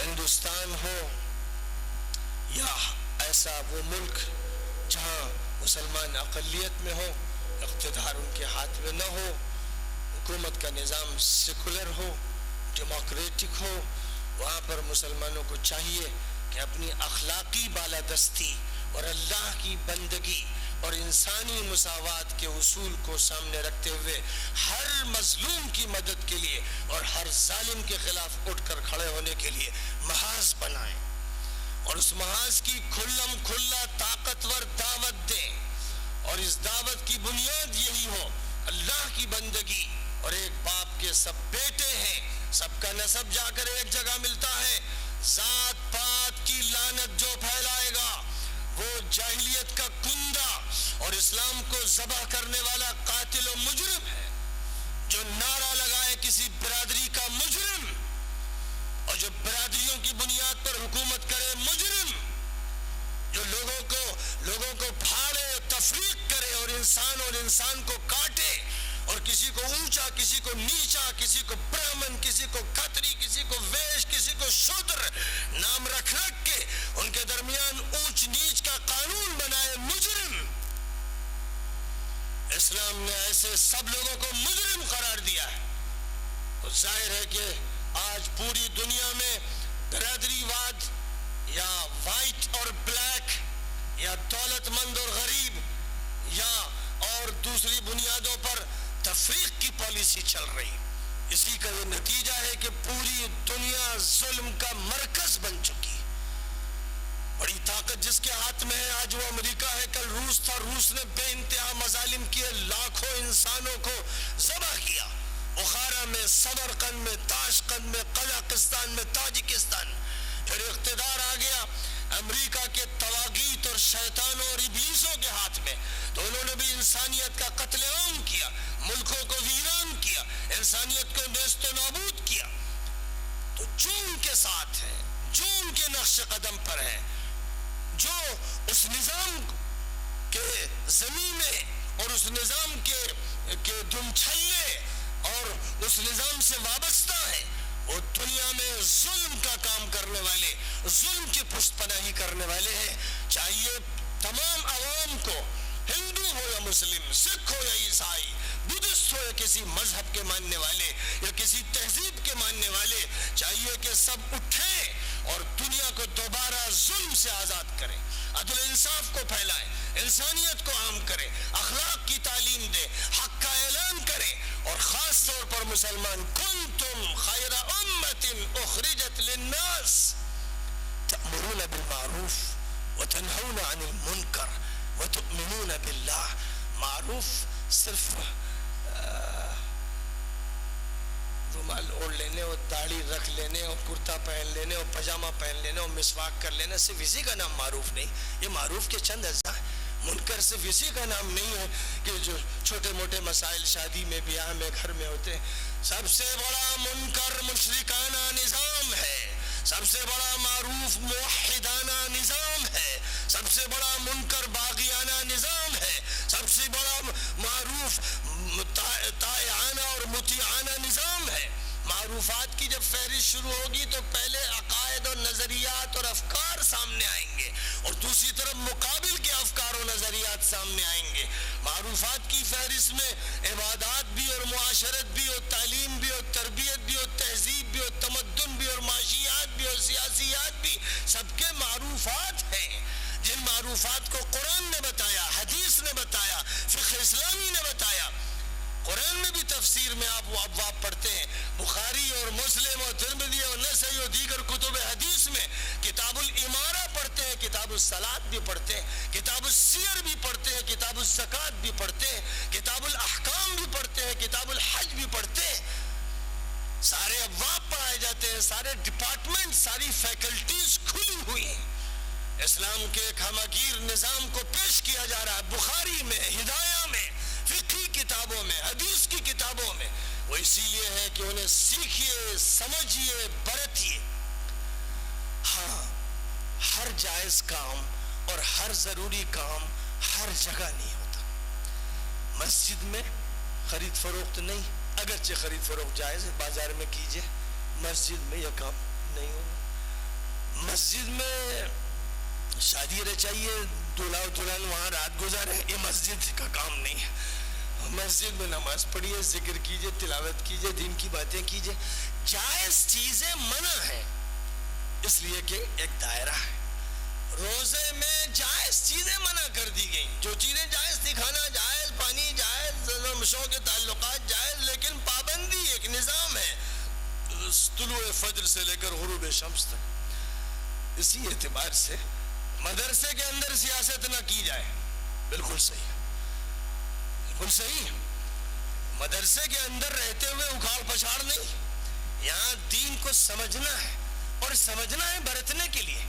ہندوستان ہو یا ایسا وہ ملک جہاں مسلمان اقلیت میں ہو، اقتدار ان کے ہاتھ میں نہ ہو، حکومت کا نظام سیکولر ہو، ڈیموکریٹک ہو، وہاں پر مسلمانوں کو چاہیے کہ اپنی اخلاقی بالادستی اور اللہ کی بندگی اور انسانی مساوات کے اصول کو سامنے رکھتے ہوئے ہر مظلوم کی مدد کے لیے اور ہر ظالم کے خلاف اٹھ کر کھڑے ہونے کے لیے محاذ بنائیں، اور اس محاذ کی کھلم کھلا طاقتور دعوت دیں، اور اس دعوت کی بنیاد یہی ہو اللہ کی بندگی، اور ایک باپ کے سب بیٹے ہیں، سب کا نسب جا کر ایک جگہ ملتا ہے، ذات پات کی لعنت جو پھیلائے گا وہ جاہلیت کا کندہ اور اسلام کو ذبح کرنے والا قاتل و مجرم ہے، جو نعرہ لگائے کسی برادری کا مجرم، اور جو برادریوں کی بنیاد پر حکومت کرے مجرم، جو لوگوں کو پھاڑے، تفریق کرے اور انسان کو کاٹے، اور کسی کو اونچا، کسی کو نیچا، کسی کو برہمن، کسی کو کھتری، کسی کو ویش، کسی کو شودر نام رکھ کے ان کے درمیان اونچ نیچ کا قانون بنائے مجرم۔ اسلام نے ایسے سب لوگوں کو مجرم قرار دیا ہے۔ تو ظاہر ہے کہ آج پوری دنیا میں برادری واد یا وائٹ اور بلیک یا دولت مند اور غریب یا اور دوسری بنیادوں پر تفریق کی پالیسی چل رہی، اسی کا یہ نتیجہ ہے کہ پوری دنیا ظلم کا مرکز بن چکی۔ بڑی طاقت جس کے ہاتھ میں ہے، آج وہ امریکہ ہے، کل روس تھا، روس نے بے انتہا مظالم کیے، لاکھوں انسانوں کو ذبح کیا، بخارا میں، سمرقند میں، تاشقند میں، قزاقستان میں، تاجکستان۔ پھر اقتدار آ گیا امریکہ کے طواغیت اور شیطانوں اور ابلیسوں کے ہاتھ میں، تو انہوں نے بھی انسانیت کا قتل عام کیا، ملکوں کو ویران کیا، انسانیت کو نیست و نابود کیا۔ تو جو ان کے ساتھ ہے، جو ان کے نقش قدم پر ہے، جو اس نظام کے زمین اور اس نظام کے دم چھلے اور اس نظام سے وابستہ ہے، وہ دنیا میں ظلم کا کام کرنے والے، ظلم کی پشت پناہی کرنے والے ہیں۔ چاہیے تمام عوام کو، ہندو ہو یا مسلم، سکھ ہو یا عیسائی، بدھسٹ ہو یا کسی مذہب کے ماننے والے یا کسی تہذیب کے ماننے والے، چاہیے کہ سب اٹھیں اور دنیا کو دوبارہ ظلم سے آزاد کریں، عدل انصاف کو پھیلائیں، انسانیت کو عام کریں، اخلاق کی تعلیم دیں، حق کا اعلان کریں، اور خاص طور پر مسلمان، کنتم خیر امت اخرجت للناس تأمرون بالمعروف وتنہون عن المنکر وتؤمنون باللہ۔ معروف صرف رومال اوڑھ لینے اور داڑھی رکھ لینے اور کرتا پہن لینے اور پاجامہ پہن لینے اور مسواک کر لینا صرف اسی کا نام معروف نہیں، یہ معروف کے چند اجزاء ہیں۔ منکر صرف اسی کا نام نہیں ہے کہ جو چھوٹے موٹے مسائل شادی میں، بیاہ میں، گھر میں ہوتے ہیں۔ سب سے بڑا منکر مشرکانہ نظام ہے، سب سے بڑا معروف موحدانہ نظام ہے، سب سے بڑا منکر باغیانہ نظام ہے، سب سے بڑا معروف طائعانہ اور مطیعانہ نظام ہے۔ معروفات کی جب فہرست شروع ہوگی تو پہلے عقائد اور نظریات اور افکار سامنے آئیں گے، اور دوسری طرف مقابل کے افکار و نظریات سامنے آئیں گے۔ معروفات کی فہرست میں عبادات بھی اور معاشرت بھی اور تعلیم بھی اور تربیت بھی اور تہذیب بھی اور تمدن بھی اور معاشیات بھی اور سیاسیات بھی، سب کے معروفات ہیں، جن معروفات کو قرآن نے بتایا، حدیث نے بتایا، فقہ اسلامی نے بتایا۔ قرآن میں بھی تفسیر میں آپ وہ ابواب پڑھتے ہیں، بخاری اور مسلم اور ترمذی اور نسائی اور دیگر کتب حدیث میں کتاب الامارہ پڑھتے ہیں، کتاب الصلاۃ بھی پڑھتے ہیں، کتاب السیر بھی پڑھتے ہیں، کتاب الزکوٰۃ بھی پڑھتے ہیں، کتاب الاحکام بھی پڑھتے ہیں، کتاب الحج بھی پڑھتے ہیں۔ سارے ابواب پڑھائے جاتے ہیں، سارے ڈپارٹمنٹ، ساری فیکلٹیز کھلی ہوئی ہیں۔ اسلام کے ایک ہمگیر نظام کو پیش کیا جا رہا ہے بخاری میں، ہدایہ میں، فقہی کتابوں میں، حدیث کی کتابوں میں۔ وہ اسی لیے ہے کہ انہیں سیکھیے، سمجھیے، برتیے۔ ہاں، ہر جائز کام اور ہر ضروری کام ہر جگہ نہیں ہوتا۔ مسجد میں خرید فروخت نہیں، اگرچہ خرید فروخت جائز ہے، بازار میں کیجئے، مسجد میں یہ کام نہیں ہوگا۔ مسجد میں شادی رچائیے، دولہا و دلہن وہاں رات گزارے، یہ مسجد کا کام نہیں ہے. مسجد میں نماز پڑھیے، ذکر کیجئے، تلاوت کیجئے، دین کی باتیں کیجئے. جائز چیزیں منع ہیں اس لیے کہ ایک دائرہ ہے. روزے میں جائز چیزیں منع کر دی گئیں. جو چیزیں جائز تھی، کھانا جائز، پانی جائز، شو کے تعلقات جائز، لیکن پابندی ایک نظام ہے طلوع فجر سے لے کر غروب شمس تک. اسی اعتبار سے مدرسے کے اندر سیاست نہ کی جائے. بالکل صحیح، بالکل صحیح. مدرسے کے اندر رہتے ہوئے اکھاڑ پچھاڑ نہیں. یہاں دین کو سمجھنا ہے، اور سمجھنا ہے برتنے کے لیے.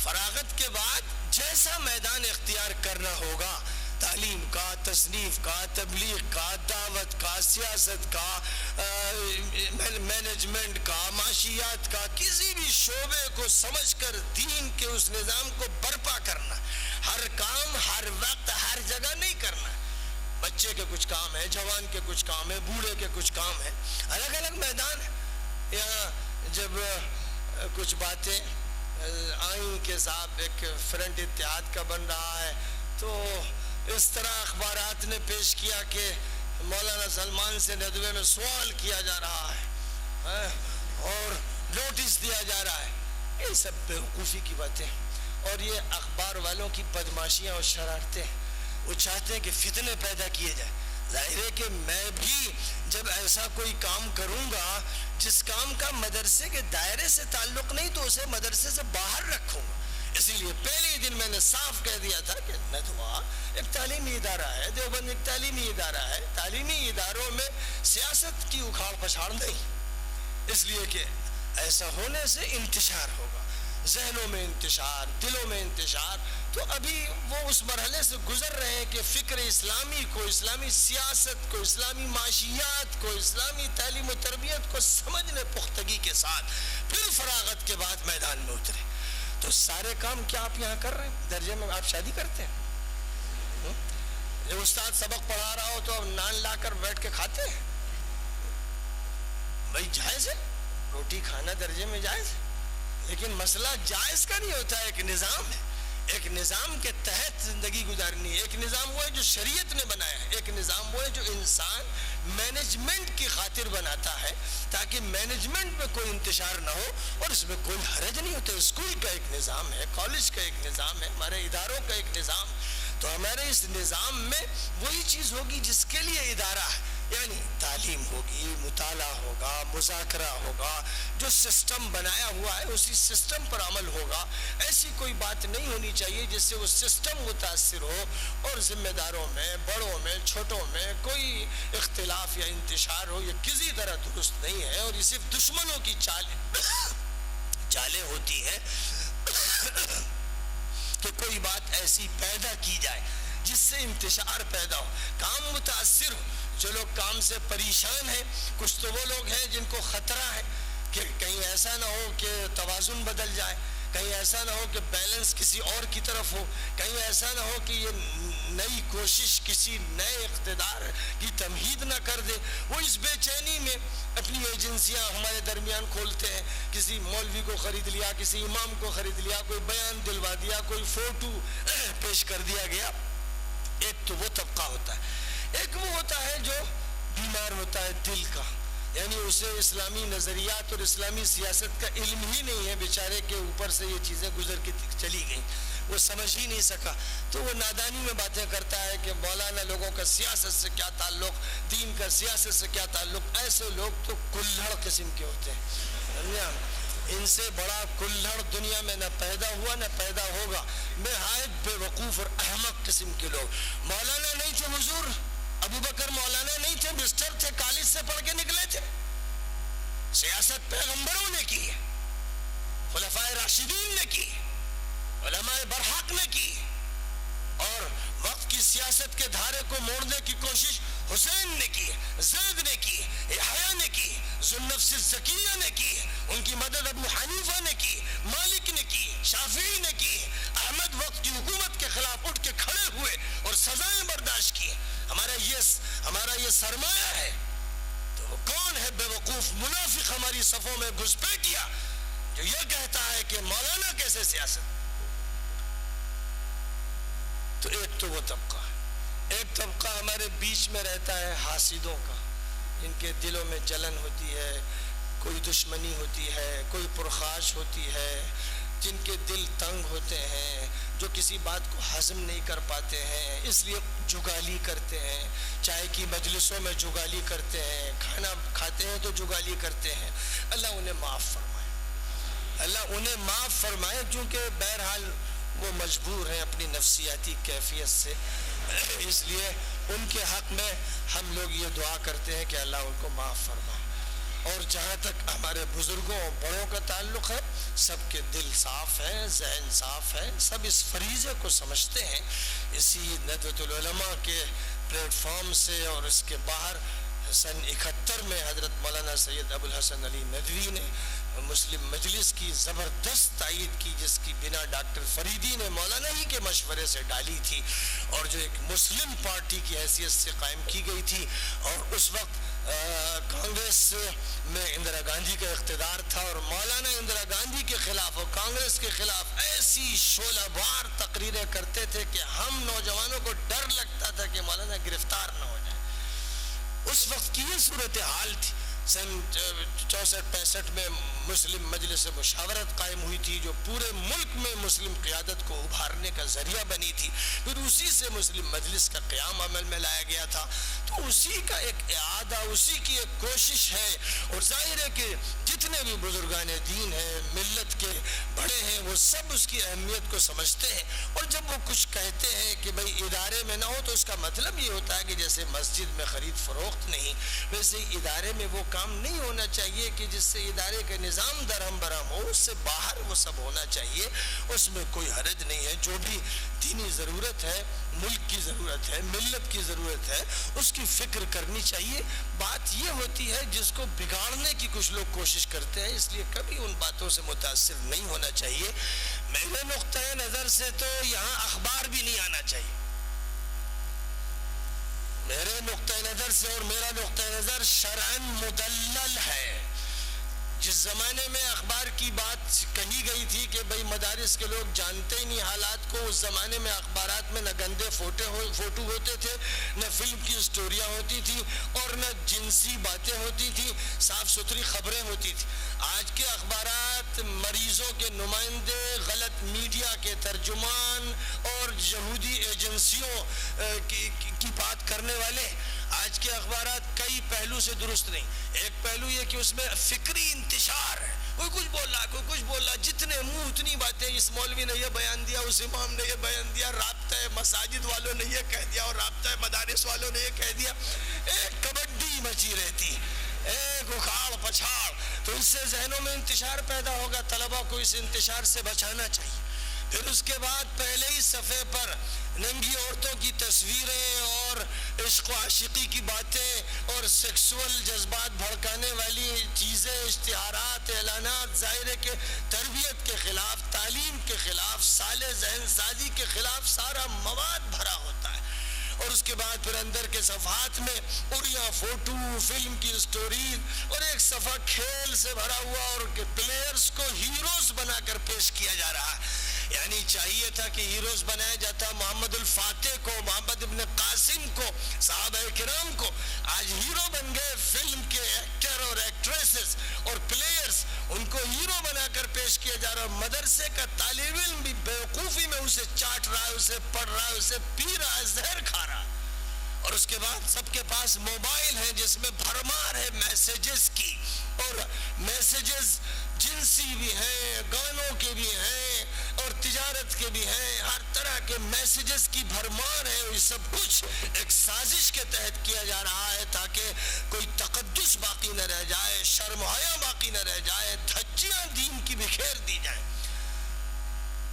فراغت کے بعد جیسا میدان اختیار کرنا ہوگا، تعلیم کا، تصنیف کا، تبلیغ کا، دعوت کا، سیاست کا، مینجمنٹ کا، معاشیات کا، کسی بھی شعبے کو سمجھ کر دین کے اس نظام کو برپا کرنا. ہر کام ہر وقت ہر جگہ نہیں کرنا. بچے کے کچھ کام ہے، جوان کے کچھ کام ہے، بوڑھے کے کچھ کام ہے، الگ الگ میدان ہے. یہاں جب کچھ باتیں آئیں کہ صاحب ایک فرنٹ اتحاد کا بن رہا ہے، تو اس طرح اخبارات نے پیش کیا کہ مولانا سلمان سے ندوے میں سوال کیا جا رہا ہے اور نوٹس دیا جا رہا ہے. یہ سب بیوقوفی کی باتیں، اور یہ اخبار والوں کی بدماشیاں اور شرارتیں. وہ چاہتے ہیں کہ فتنے پیدا کیے جائیں. ظاہر ہے کہ میں بھی جب ایسا کوئی کام کروں گا جس کام کا مدرسے کے دائرے سے تعلق نہیں، تو اسے مدرسے سے باہر رکھوں گا. اسی لیے پہلے دن میں نے صاف کہہ دیا تھا کہ ندوہ ایک تعلیمی ادارہ ہے، دیوبند ایک تعلیمی ادارہ ہے. تعلیمی اداروں میں سیاست کی اکھاڑ پچھاڑ نہیں، اس لیے کہ ایسا ہونے سے انتشار ہوگا، ذہنوں میں انتشار، دلوں میں انتشار. تو ابھی وہ اس مرحلے سے گزر رہے ہیں کہ فکر اسلامی کو، اسلامی سیاست کو، اسلامی معاشیات کو، اسلامی تعلیم و تربیت کو سمجھنے پختگی کے ساتھ پھر فراغت کے بعد میدان میں اترے. تو سارے کام کیا آپ یہاں کر رہے ہیں؟ درجے میں آپ شادی کرتے ہیں؟ جب استاد سبق پڑھا رہا ہو تو نان لا کر بیٹھ کے کھاتے ہیں؟ بھائی جائز ہے، روٹی کھانا درجے میں جائز ہے، لیکن مسئلہ جائز کا نہیں ہوتا ہے. ایک نظام ہے، ایک نظام کے تحت زندگی گزارنی ہے. ایک نظام وہ ہے جو شریعت نے بنایا ہے، ایک نظام وہ ہے جو انسان مینجمنٹ کی خاطر بناتا ہے تاکہ مینجمنٹ میں کوئی انتشار نہ ہو، اور اس میں کوئی حرج نہیں ہوتا. اسکول کا ایک نظام ہے، کالج کا ایک نظام ہے، ہمارے اداروں کا ایک نظام. تو ہمارے اس نظام میں وہی چیز ہوگی جس کے لیے ادارہ ہے، یعنی تعلیم ہوگی، مطالعہ ہوگا، مذاکرہ ہوگا. جو سسٹم بنایا ہوا ہے اسی سسٹم پر عمل ہوگا. ایسی کوئی بات نہیں ہونی چاہیے جس سے وہ سسٹم متاثر ہو اور ذمہ داروں میں، بڑوں میں، چھوٹوں میں کوئی اختلاف یا انتشار ہو. یہ کسی طرح درست نہیں ہے، اور یہ صرف دشمنوں کی چالیں ہوتی ہیں کہ کوئی بات ایسی پیدا کی جائے جس سے انتشار پیدا ہو، کام متاثر ہو. جو لوگ کام سے پریشان ہیں، کچھ تو وہ لوگ ہیں جن کو خطرہ ہے کہ کہیں ایسا نہ ہو کہ توازن بدل جائے، کہیں ایسا نہ ہو کہ بیلنس کسی اور کی طرف ہو، کہیں ایسا نہ ہو کہ یہ نئی کوشش کسی نئے اقتدار کی تمہید نہ کر دے. وہ اس بے چینی میں اپنی ایجنسیاں ہمارے درمیان کھولتے ہیں. کسی مولوی کو خرید لیا، کسی امام کو خرید لیا، کوئی بیان دلوا دیا، کوئی فوٹو پیش کر دیا گیا. ایک تو وہ طبقہ ہوتا ہے. ایک وہ ہوتا ہے جو بیمار ہوتا ہے دل کا، یعنی اسے اسلامی نظریات اور اسلامی سیاست کا علم ہی نہیں ہے، بیچارے کے اوپر سے یہ چیزیں گزر کے چلی گئیں، وہ سمجھ ہی نہیں سکا. تو وہ نادانی میں باتیں کرتا ہے کہ مولانا لوگوں کا سیاست سے کیا تعلق، دین کا سیاست سے کیا تعلق. ایسے لوگ تو کلہڑ قسم کے ہوتے ہیں. ان سے بڑا کلہڑ دنیا میں نہ پیدا ہوا نہ پیدا ہوگا. نہایت بے وقوف اور احمق قسم کے لوگ. مولانا نہیں تھے حضور، ابو بکر مولانا نہیں تھے، مسٹر تھے، کالج سے پڑھ کے نکلے تھے. سیاست پیغمبروں نے کی، خلفائے راشدین نے کی، علماء برحق نے کی، اور وقت کی سیاست کے دھارے کو موڑنے کی کوشش حسین نے کی، زید نے کی، یحییٰ نے کی، ذوالنفس الزکیہ نے کی، ان کی مدد ابو حنیفہ نے کی، مالک نے کی، شافعی نے کی. احمد وقت کی حکومت کے خلاف اٹھ کے کھڑے ہوئے اور سزائیں برداشت کی. ہمارا یہ سرمایہ ہے. تو کون ہے بے وقوف منافق ہماری صفوں میں گھسپیٹیا جو یہ کہتا ہے کہ مولانا کیسے سیاست. تو ایک تو وہ طبقہ ہے، ایک طبقہ ہمارے بیچ میں رہتا ہے حاسدوں کا، ان کے دلوں میں جلن ہوتی ہے، کوئی دشمنی ہوتی ہے، کوئی پرخاش ہوتی ہے، جن کے دل تنگ ہوتے ہیں، جو کسی بات کو ہضم نہیں کر پاتے ہیں، اس لیے جگالی کرتے ہیں، چائے کی مجلسوں میں جگالی کرتے ہیں، کھانا کھاتے ہیں تو جگالی کرتے ہیں. اللہ انہیں معاف فرمائے، اللہ انہیں معاف فرمائے، چونکہ بہرحال وہ مجبور ہیں اپنی نفسیاتی کیفیت سے. اس لیے ان کے حق میں ہم لوگ یہ دعا کرتے ہیں کہ اللہ ان کو معاف فرمائے. اور جہاں تک ہمارے بزرگوں اور بڑوں کا تعلق ہے، سب کے دل صاف ہیں، ذہن صاف ہے، سب اس فریضے کو سمجھتے ہیں. اسی ندوۃ العلماء کے پلیٹ فارم سے اور اس کے باہر سن 71 میں حضرت مولانا سید ابو الحسن علی ندوی نے مسلم مجلس کی زبردست تائید کی، جس کی بنا ڈاکٹر فریدی نے مولانا ہی کے مشورے سے ڈالی تھی، اور جو ایک مسلم پارٹی کی حیثیت سے قائم کی گئی تھی. اور اس وقت کانگریس میں اندرا گاندھی کا اقتدار تھا، اور مولانا اندرا گاندھی کے خلاف اور کانگریس کے خلاف ایسی شعلہ بار تقریریں کرتے تھے کہ ہم نوجوانوں کو ڈر لگتا تھا کہ مولانا گرفتار نہ ہو جائے. اس وقت کی یہ صورتحال تھی. سن 64-65 میں مسلم مجلس مشاورت قائم ہوئی تھی، جو پورے ملک میں مسلم قیادت کو ابھارنے کا ذریعہ بنی تھی. پھر اسی سے مسلم مجلس کا قیام عمل میں لایا گیا تھا. تو اسی کا ایک اعادہ، اسی کی ایک کوشش ہے. اور ظاہر ہے کہ جتنے بھی بزرگان دین ہیں، ملت کے بڑے ہیں، وہ سب اس کی اہمیت کو سمجھتے ہیں. اور جب وہ کچھ کہتے ہیں کہ بھئی ادارے میں نہ ہو، تو اس کا مطلب یہ ہوتا ہے کہ جیسے مسجد میں خرید فروخت نہیں، ویسے ادارے میں وہ کام نہیں ہونا چاہیے کہ جس سے ادارے کا نظام درہم برہم ہو. اس سے باہر وہ سب ہونا چاہیے. اس میں کوئی حرج نہیں ہے. جو بھی دینی ضرورت ہے، ملک کی ضرورت ہے، ملت کی ضرورت ہے، اس کی فکر کرنی چاہیے. بات یہ ہوتی ہے جس کو بگاڑنے کی کچھ لوگ کوشش کرتے ہیں، اس لیے کبھی ان باتوں سے متاثر نہیں ہونا چاہیے. میرے نقطۂ نظر سے تو یہاں اخبار بھی نہیں آنا چاہیے. میرے نقطۂ نظر سے، اور میرا نقطۂ نظر شرعاً مدلل ہے. جس زمانے میں اخبار کی بات کہی گئی تھی کہ بھئی مدارس کے لوگ جانتے ہی نہیں حالات کو، اس زمانے میں اخبارات میں نہ گندے فوٹو ہوتے تھے، نہ فلم کی سٹوریاں ہوتی تھی، اور نہ جنسی باتیں ہوتی تھی، صاف ستھری خبریں ہوتی تھی. آج کے اخبارات مریضوں کے نمائندے، غلط میڈیا کے ترجمان اور یہودی ایجنسیوں کی بات کرنے والے. آج کے اخبارات کئی پہلو سے درست نہیں. ایک پہلو یہ کہ اس میں فکری انتشار ہے، کوئی کچھ بول رہا، کوئی کچھ بول رہا، جتنے منہ اتنی باتیں. اس مولوی نے یہ بیان دیا، اس امام نے یہ بیان دیا، رابطہ مساجد والوں نے یہ کہہ دیا، اور رابطہ مدارس والوں نے یہ کہہ دیا. ایک کبڈی مچی رہتی، ایک اکھاڑ پچھاڑ. تو اس سے ذہنوں میں انتشار پیدا ہوگا. طلبہ کو اس انتشار سے بچانا چاہیے. پھر اس کے بعد پہلے ہی صفحے پر ننگی عورتوں کی تصویریں اور عشق و عاشقی کی باتیں اور سیکسول جذبات بھڑکانے والی چیزیں، اشتہارات، اعلانات، ظاہر ہے کہ تربیت کے خلاف، تعلیم کے خلاف، صالح ذہن سازی کے خلاف سارا مواد بھرا ہوتا ہے. اور اس کے بعد پھر اندر کے صفحات میں اڑیاں فوٹو، فلم کی سٹوریز، اور ایک صفحہ کھیل سے بھرا ہوا، اور پلیئرز کو ہیروز بنا کر پیش کیا جا رہا ہے. یعنی چاہیے تھا کہ ہیروز بنایا جاتا محمد الفاتح کو، محمد ابن قاسم کو، صحابہ کرام کو. آج ہیرو بن گئے فلم کے ایکٹر اور ایکٹریسز اور پلیئرز، ان کو ہیرو بنا کر پیش کیا جا رہا. مدرسے کا طالب علم بھی بیوقوفی میں اسے چاٹ رہا ہے، اسے پڑھ رہا ہے، اسے پی رہا ہے، زہر کھا رہا ہے. اور اس کے بعد سب کے پاس موبائل ہے جس میں بھرمار ہے میسیجز کی، اور میسیجز جنسی بھی ہیں، گانوں کے بھی ہیں، اور تجارت کے بھی ہیں. ہر طرح کے میسیجز کی بھرمار ہے. یہ سب کچھ ایک سازش کے تحت کیا جا رہا ہے تاکہ کوئی تقدس باقی نہ رہ جائے، شرم و حیا باقی نہ رہ جائے، دھجیاں دین کی بکھیر دی جائیں.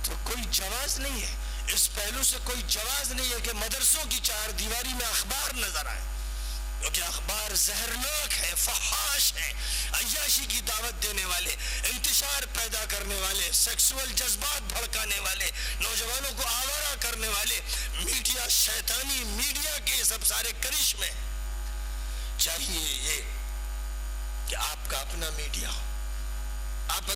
تو کوئی جواز نہیں ہے اس پہلو سے، کوئی جواز نہیں ہے کہ مدرسوں کی چار دیواری میں اخبار نظر آئے، کیونکہ اخبار زہرناک ہے، فحاش ہے، عیاشی کی دعوت دینے والے، انتشار پیدا کرنے والے، سیکسول جذبات بھڑکانے والے، نوجوانوں کو آوارہ کرنے والے. میڈیا، شیطانی میڈیا کے سب سارے کرشمے. چاہیے یہ کہ آپ کا اپنا میڈیا ہو. آپ